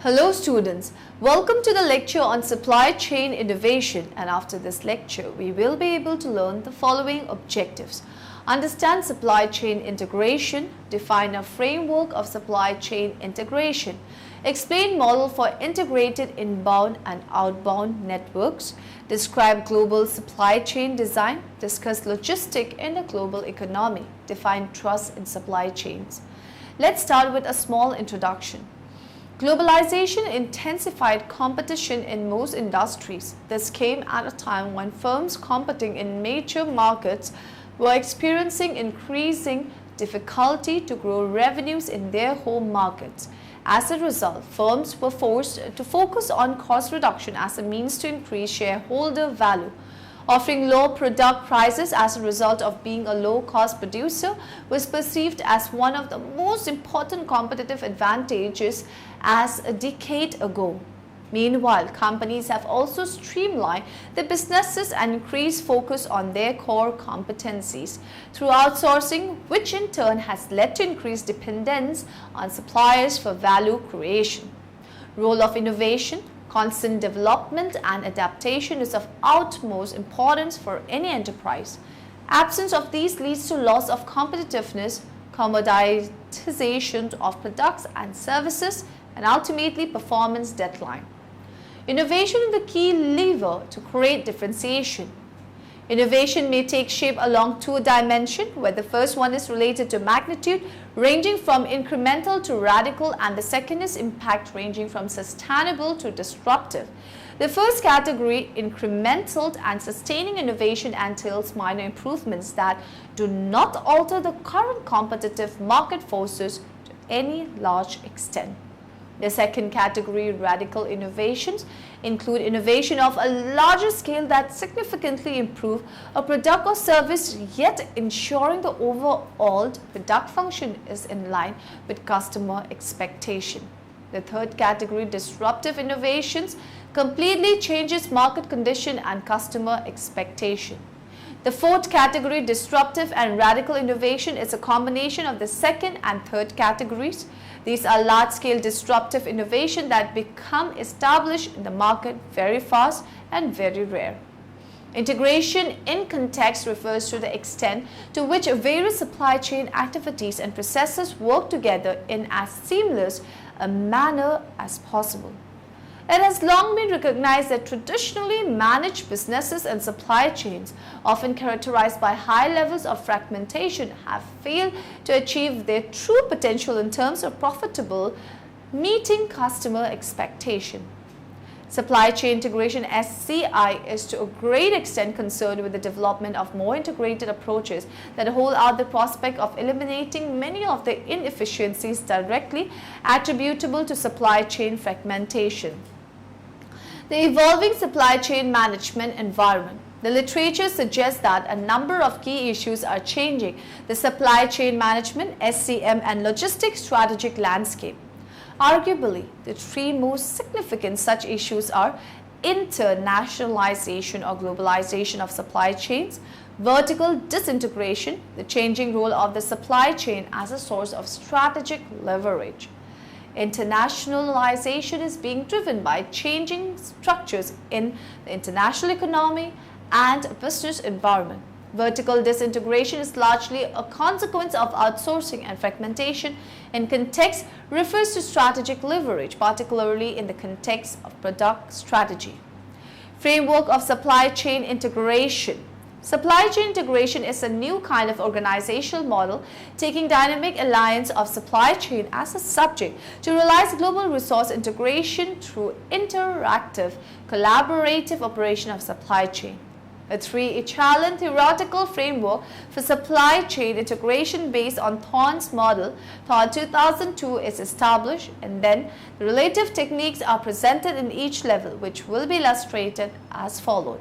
Hello students, welcome to the lecture on supply chain innovation, and after this lecture we will be able to learn the following objectives. Understand supply chain integration, define a framework of supply chain integration, explain model for integrated inbound and outbound networks, describe global supply chain design, discuss logistics in the global economy, define trust in supply chains. Let's start with a small introduction. Globalization intensified competition in most industries. This came at a time when firms competing in major markets were experiencing increasing difficulty to grow revenues in their home markets. As a result, firms were forced to focus on cost reduction as a means to increase shareholder value. Offering low product prices as a result of being a low-cost producer was perceived as one of the most important competitive advantages as a decade ago. Meanwhile, companies have also streamlined their businesses and increased focus on their core competencies through outsourcing, which in turn has led to increased dependence on suppliers for value creation. Role of innovation. Constant development and adaptation is of utmost importance for any enterprise. Absence of these leads to loss of competitiveness, commoditization of products and services, and ultimately performance decline. Innovation is the key lever to create differentiation. Innovation may take shape along two dimensions, where the first one is related to magnitude, ranging from incremental to radical, and the second is impact, ranging from sustainable to disruptive. The first category, incremental and sustaining innovation, entails minor improvements that do not alter the current competitive market forces to any large extent. The second category, radical innovations, include innovation of a larger scale that significantly improve a product or service, yet ensuring the overall product function is in line with customer expectation. The third category, disruptive innovations, completely changes market condition and customer expectation. The fourth category, disruptive and radical innovation, is a combination of the second and third categories. These are large-scale disruptive innovation that become established in the market very fast and very rare. Integration in context refers to the extent to which various supply chain activities and processes work together in as seamless a manner as possible. It has long been recognized that traditionally managed businesses and supply chains, often characterized by high levels of fragmentation, have failed to achieve their true potential in terms of profitable meeting customer expectation. Supply chain integration (SCI) is to a great extent concerned with the development of more integrated approaches that hold out the prospect of eliminating many of the inefficiencies directly attributable to supply chain fragmentation. The evolving supply chain management environment. The literature suggests that a number of key issues are changing the supply chain management (SCM) and logistics strategic landscape. Arguably, the three most significant such issues are internationalization or globalization of supply chains, vertical disintegration, the changing role of the supply chain as a source of strategic leverage. Internationalization is being driven by changing structures in the international economy and business environment. Vertical disintegration is largely a consequence of outsourcing, and fragmentation in context refers to strategic leverage, particularly in the context of product strategy. Framework of supply chain integration. Supply chain integration is a new kind of organizational model taking dynamic alliance of supply chain as a subject to realize global resource integration through interactive, collaborative operation of supply chain. A three-echelon theoretical framework for supply chain integration based on Thorne's model, Thorne 2002, is established, and then the relative techniques are presented in each level, which will be illustrated as follows.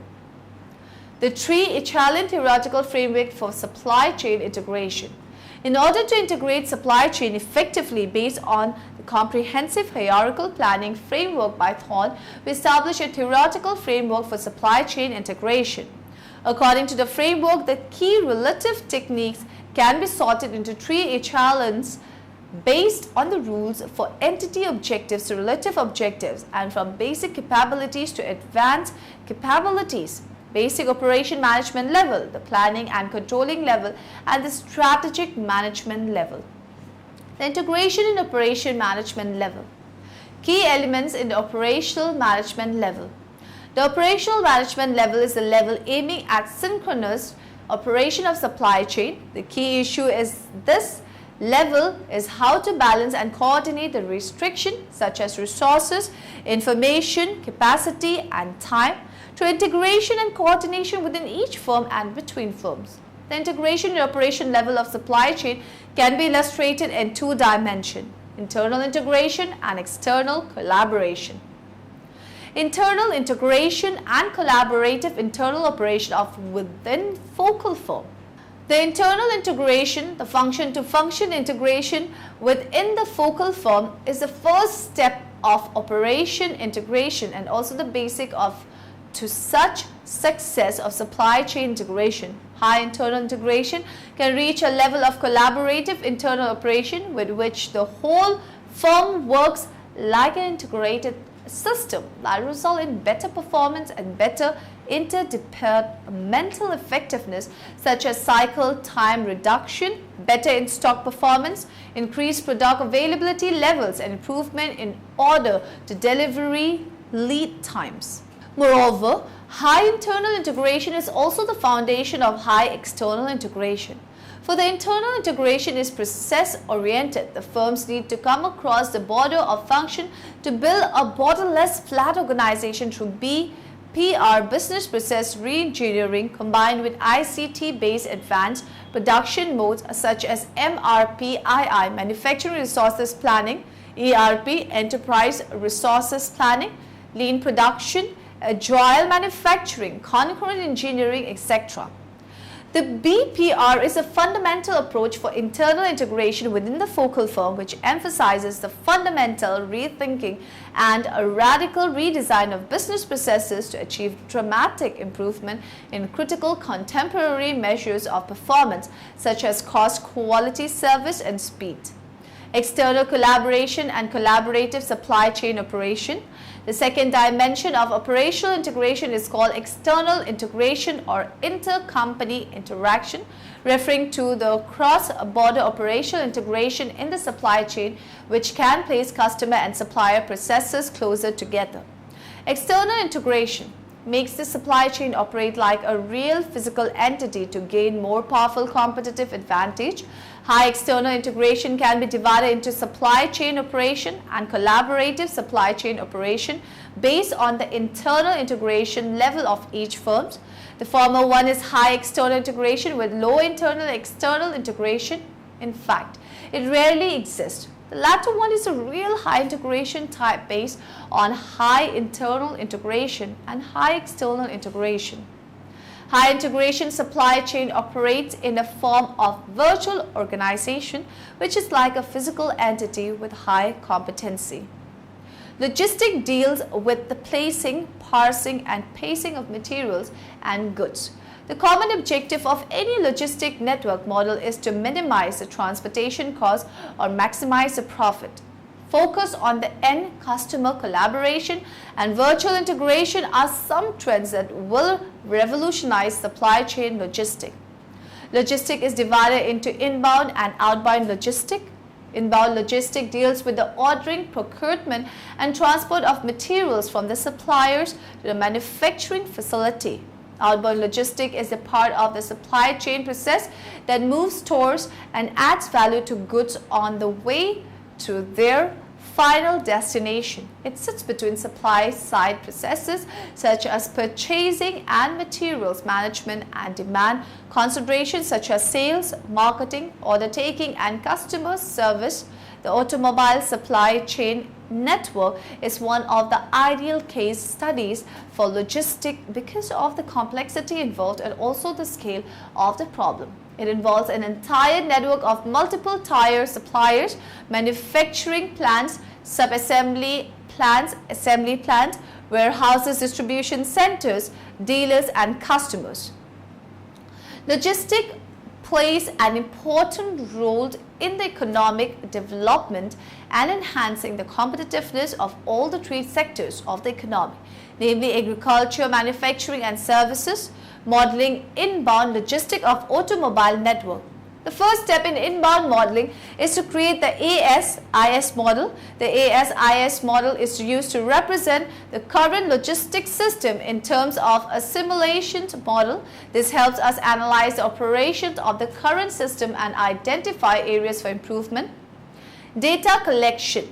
The three-echelon theoretical framework for supply chain integration. In order to integrate supply chain effectively based on the comprehensive hierarchical planning framework by Thorne, we establish a theoretical framework for supply chain integration. According to the framework, the key relative techniques can be sorted into three echelons based on the rules for entity objectives to relative objectives and from basic capabilities to advanced capabilities. Basic operation management level, the planning and controlling level, and the strategic management level. The integration in operation management level. Key elements in the operational management level. The operational management level is the level aiming at synchronous operation of supply chain. The key issue is this level is how to balance and coordinate the restrictions such as resources, information, capacity, and time to integration and coordination within each firm and between firms. The integration and operation level of supply chain can be illustrated in two dimensions: internal integration and external collaboration. Internal integration and collaborative internal operation of within focal firm. The internal integration, the function-to-function integration within the focal firm, is the first step of operation integration and also the basic of to such success of supply chain integration. High internal integration can reach a level of collaborative internal operation with which the whole firm works like an integrated system that result in better performance and better interdepartmental effectiveness such as cycle time reduction, better in-stock performance, increased product availability levels, and improvement in order to delivery lead times. Moreover, high internal integration is also the foundation of high external integration. For the internal integration is process-oriented. The firms need to come across the border of function to build a borderless flat organization through BPR, business process re-engineering, combined with ICT-based advanced production modes such as MRPII, manufacturing resources planning, ERP, enterprise resources planning, lean production, agile manufacturing, concurrent engineering, etc. The BPR is a fundamental approach for internal integration within the focal firm, which emphasizes the fundamental rethinking and a radical redesign of business processes to achieve dramatic improvement in critical contemporary measures of performance such as cost, quality, service, and speed. External collaboration and collaborative supply chain operation. The second dimension of operational integration is called external integration or intercompany interaction, referring to the cross-border operational integration in the supply chain, which can place customer and supplier processes closer together. External integration makes the supply chain operate like a real physical entity to gain more powerful competitive advantage. High external integration can be divided into supply chain operation and collaborative supply chain operation based on the internal integration level of each firm. The former one is high external integration with low internal external integration. In fact, it rarely exists. The latter one is a real high integration type based on high internal integration and high external integration. High integration supply chain operates in a form of virtual organization, which is like a physical entity with high competency. Logistic deals with the placing, parsing, and pacing of materials and goods. The common objective of any logistic network model is to minimize the transportation cost or maximize the profit. Focus on the end customer collaboration and virtual integration are some trends that will revolutionize supply chain logistics. Logistics is divided into inbound and outbound logistics. Inbound logistics deals with the ordering, procurement, and transport of materials from the suppliers to the manufacturing facility. Outbound logistics is a part of the supply chain process that moves stores and adds value to goods on the way to their final destination. It sits between supply side processes such as purchasing and materials management and demand considerations such as sales, marketing, order taking, and customer service. The automobile supply chain network is one of the ideal case studies for logistics because of the complexity involved and also the scale of the problem. It involves an entire network of multiple tire suppliers, manufacturing plants, sub-assembly plants, assembly plants, warehouses, distribution centers, dealers, and customers. Logistic plays an important role in the economic development and enhancing the competitiveness of all the three sectors of the economy, namely agriculture, manufacturing and services, modeling inbound logistic of automobile network. The first step in inbound modeling is to create the ASIS model. The ASIS model is used to represent the current logistics system in terms of a simulation model. This helps us analyze the operations of the current system and identify areas for improvement. Data collection.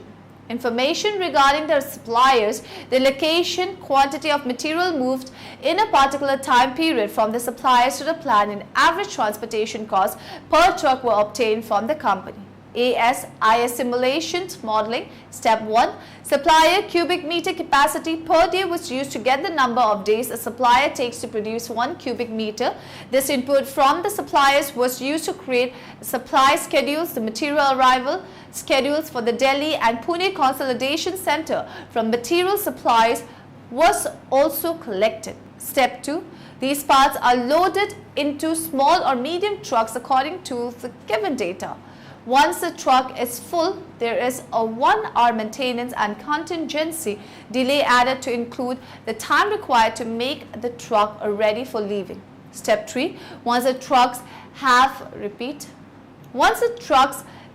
Information regarding the suppliers, the location, quantity of material moved in a particular time period from the suppliers to the plant and average transportation costs per truck were obtained from the company. ASIS simulations modeling. Step 1. Supplier cubic meter capacity per day was used to get the number of days a supplier takes to produce 1 cubic meter. This input from the suppliers was used to create supply schedules, the material arrival schedules for the Delhi and Pune consolidation center from material supplies was also collected. Step 2. These parts are loaded into small or medium trucks according to the given data. Once the truck is full, there is a 1-hour maintenance and contingency delay added to include the time required to make the truck ready for leaving. Step 3. Once the trucks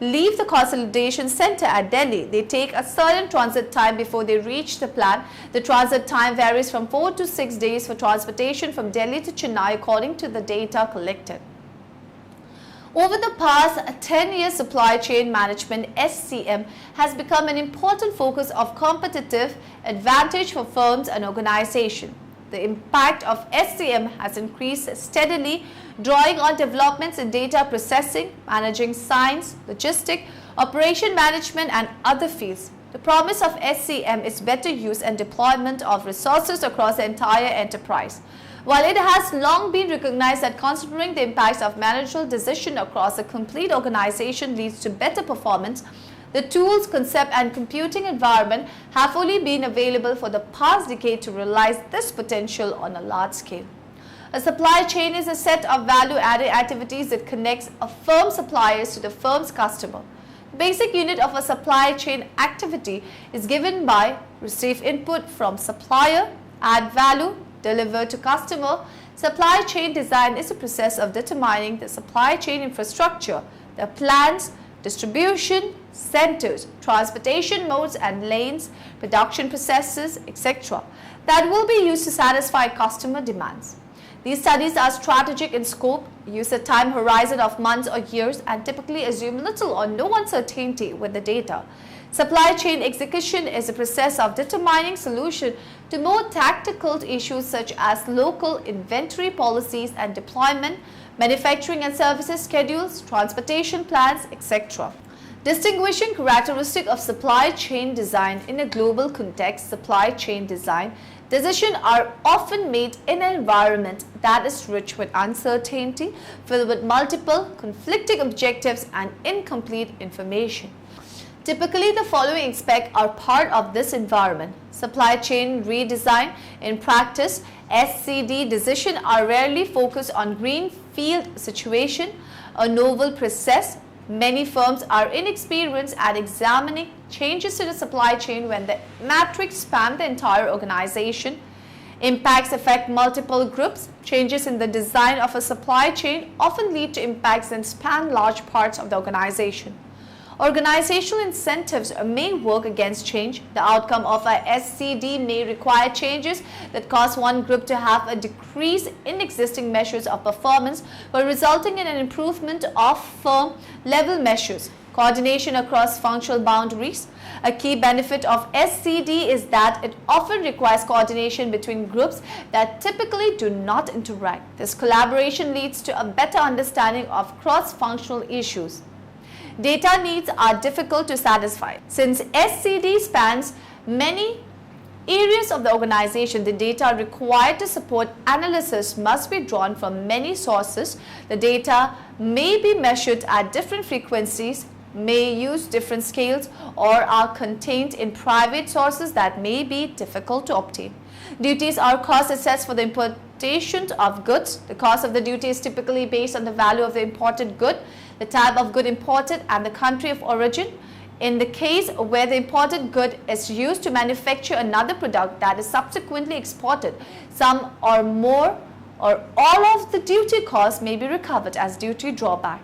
leave the consolidation center at Delhi, they take a certain transit time before they reach the plant. The transit time varies from 4 to 6 days for transportation from Delhi to Chennai according to the data collected. Over the past 10 years, supply chain management (SCM) has become an important focus of competitive advantage for firms and organizations. The impact of SCM has increased steadily, drawing on developments in data processing, managing science, logistics, operation management and other fields. The promise of SCM is better use and deployment of resources across the entire enterprise. While it has long been recognized that considering the impacts of managerial decision across a complete organization leads to better performance, the tools, concept and computing environment have only been available for the past decade to realize this potential on a large scale. A supply chain is a set of value-added activities that connects a firm's suppliers to the firm's customer. The basic unit of a supply chain activity is given by receive input from supplier, add value, deliver to customer. Supply chain design is a process of determining the supply chain infrastructure, the plants, distribution centers, transportation modes and lanes, production processes, etc. that will be used to satisfy customer demands. These studies are strategic in scope, use a time horizon of months or years, and typically assume little or no uncertainty with the data. Supply chain execution is a process of determining solution to more tactical issues such as local inventory policies and deployment, manufacturing and services schedules, transportation plans, etc. Distinguishing characteristic of supply chain design in a global context, supply chain design decisions are often made in an environment that is rich with uncertainty, filled with multiple conflicting objectives and incomplete information. Typically, the following aspects are part of this environment. Supply chain redesign. In practice, SCD decisions are rarely focused on greenfield situation, a novel process. Many firms are inexperienced at examining changes to the supply chain when the matrix span the entire organization. Impacts affect multiple groups. Changes in the design of a supply chain often lead to impacts that span large parts of the organization. Organizational incentives may work against change. The outcome of a SCD may require changes that cause one group to have a decrease in existing measures of performance, but resulting in an improvement of firm-level measures. Coordination across functional boundaries. A key benefit of SCD is that it often requires coordination between groups that typically do not interact. This collaboration leads to a better understanding of cross-functional issues. Data needs are difficult to satisfy. Since SCD spans many areas of the organization, the data required to support analysis must be drawn from many sources. The data may be measured at different frequencies, may use different scales, or are contained in private sources that may be difficult to obtain. Duties are cost assessed for the input transportation of goods. The cost of the duty is typically based on the value of the imported good, the type of good imported, and the country of origin. In the case where the imported good is used to manufacture another product that is subsequently exported, some or more or all of the duty costs may be recovered as duty drawback.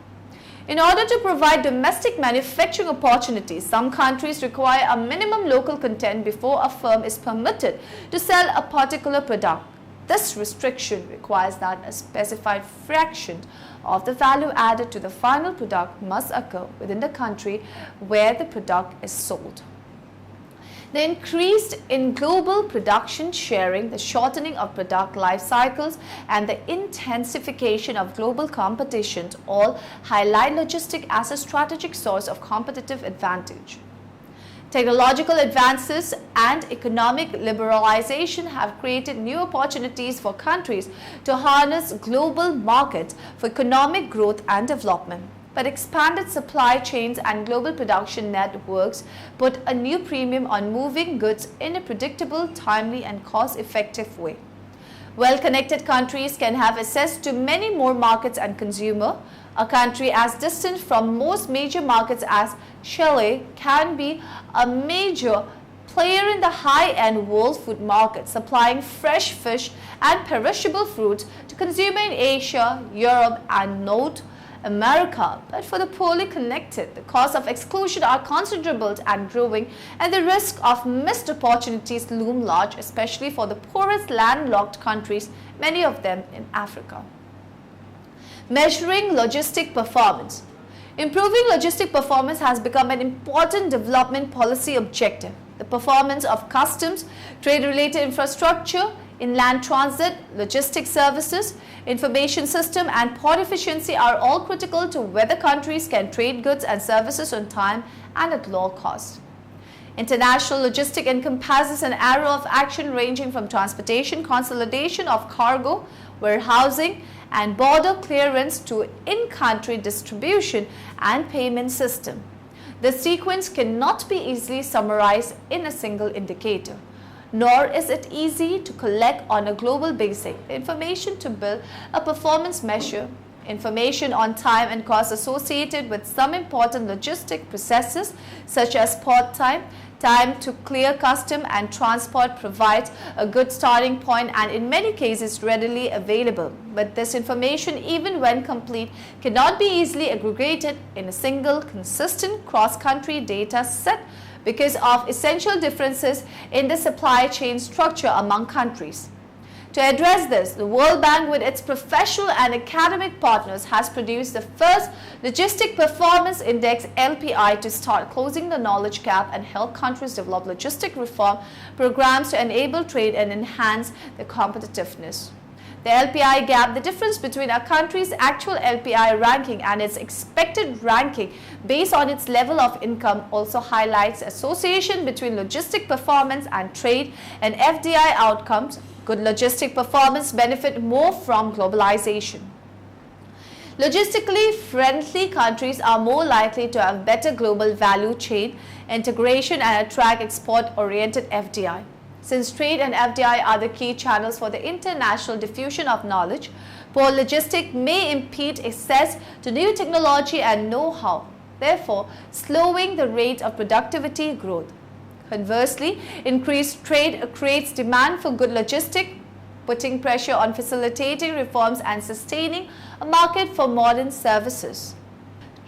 In order to provide domestic manufacturing opportunities, some countries require a minimum local content before a firm is permitted to sell a particular product. This restriction requires that a specified fraction of the value added to the final product must occur within the country where the product is sold. The increase in global production sharing, the shortening of product life cycles, and the intensification of global competition all highlight logistics as a strategic source of competitive advantage. Technological advances and economic liberalization have created new opportunities for countries to harness global markets for economic growth and development. But expanded supply chains and global production networks put a new premium on moving goods in a predictable, timely, and cost-effective way. Well-connected countries can have access to many more markets and consumers. A country as distant from most major markets as Chile can be a major player in the high-end world food market, supplying fresh fish and perishable fruits to consumers in Asia, Europe, and North America. But for the poorly connected, the costs of exclusion are considerable and growing, and the risk of missed opportunities loom large, especially for the poorest landlocked countries, many of them in Africa. Measuring logistic performance. Improving logistic performance has become an important development policy objective. The performance of customs, trade-related infrastructure, inland transit, logistics services, information system, and port efficiency are all critical to whether countries can trade goods and services on time and at low cost. International logistics encompasses an area of action ranging from transportation, consolidation of cargo, warehousing, and border clearance to in-country distribution and payment system. The sequence cannot be easily summarized in a single indicator, nor is it easy to collect on a global basis information to build a performance measure, information on time and cost associated with some important logistic processes such as port time, time to clear custom and transport provides a good starting point and in many cases readily available. But this information, even when complete, cannot be easily aggregated in a single consistent cross-country data set because of essential differences in the supply chain structure among countries. To address this, the World Bank with its professional and academic partners has produced the first Logistic Performance Index LPI to start closing the knowledge gap and help countries develop logistic reform programs to enable trade and enhance their competitiveness. The LPI gap, the difference between a country's actual LPI ranking and its expected ranking based on its level of income, also highlights association between logistic performance and trade and FDI outcomes. Good logistic performance benefit more from globalization. Logistically friendly countries are more likely to have better global value chain integration and attract export-oriented FDI. Since trade and FDI are the key channels for the international diffusion of knowledge, poor logistics may impede access to new technology and know-how, therefore slowing the rate of productivity growth. Conversely, increased trade creates demand for good logistics, putting pressure on facilitating reforms and sustaining a market for modern services.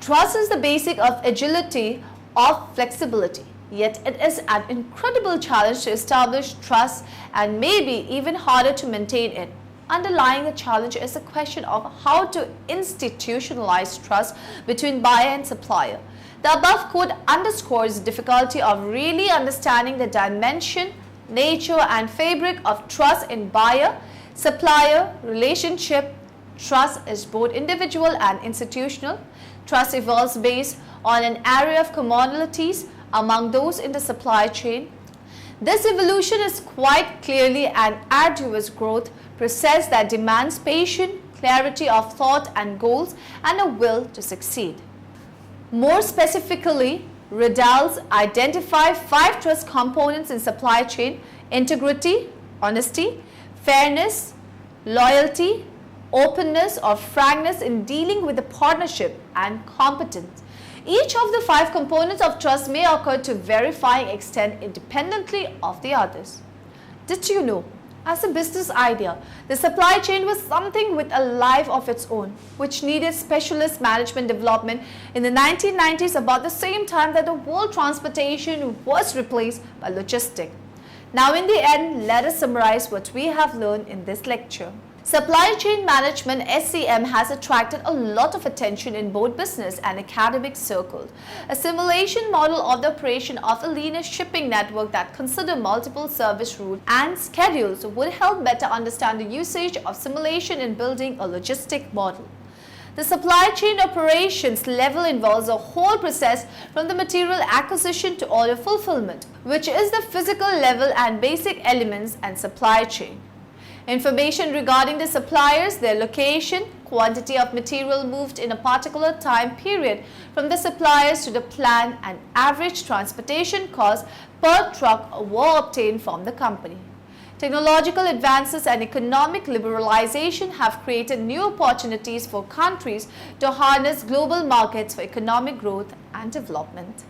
Trust is the basic of agility, of flexibility. Yet it is an incredible challenge to establish trust and maybe even harder to maintain it. Underlying the challenge is the question of how to institutionalize trust between buyer and supplier. The above quote underscores the difficulty of really understanding the dimension, nature, and fabric of trust in buyer-supplier relationship. Trust is both individual and institutional. Trust evolves based on an array of commodities among those in the supply chain. This evolution is quite clearly an arduous growth process that demands patience, clarity of thought and goals, and a will to succeed. More specifically, Riddell's identify 5 trust components in supply chain: integrity, honesty, fairness, loyalty, openness or frankness in dealing with the partnership, and competence. Each of the 5 components of trust may occur to varying extent independently of the others. Did you know? As a business idea, the supply chain was something with a life of its own, which needed specialist management development in the 1990s, about the same time that the world transportation was replaced by logistics. Now in the end, let us summarize what we have learned in this lecture. Supply chain management (SCM) has attracted a lot of attention in both business and academic circles. A simulation model of the operation of a linear shipping network that considers multiple service routes and schedules would help better understand the usage of simulation in building a logistic model. The supply chain operations level involves a whole process from the material acquisition to order fulfillment, which is the physical level and basic elements and supply chain. Information regarding the suppliers, their location, quantity of material moved in a particular time period from the suppliers to the plant, and average transportation cost per truck were obtained from the company. Technological advances and economic liberalization have created new opportunities for countries to harness global markets for economic growth and development.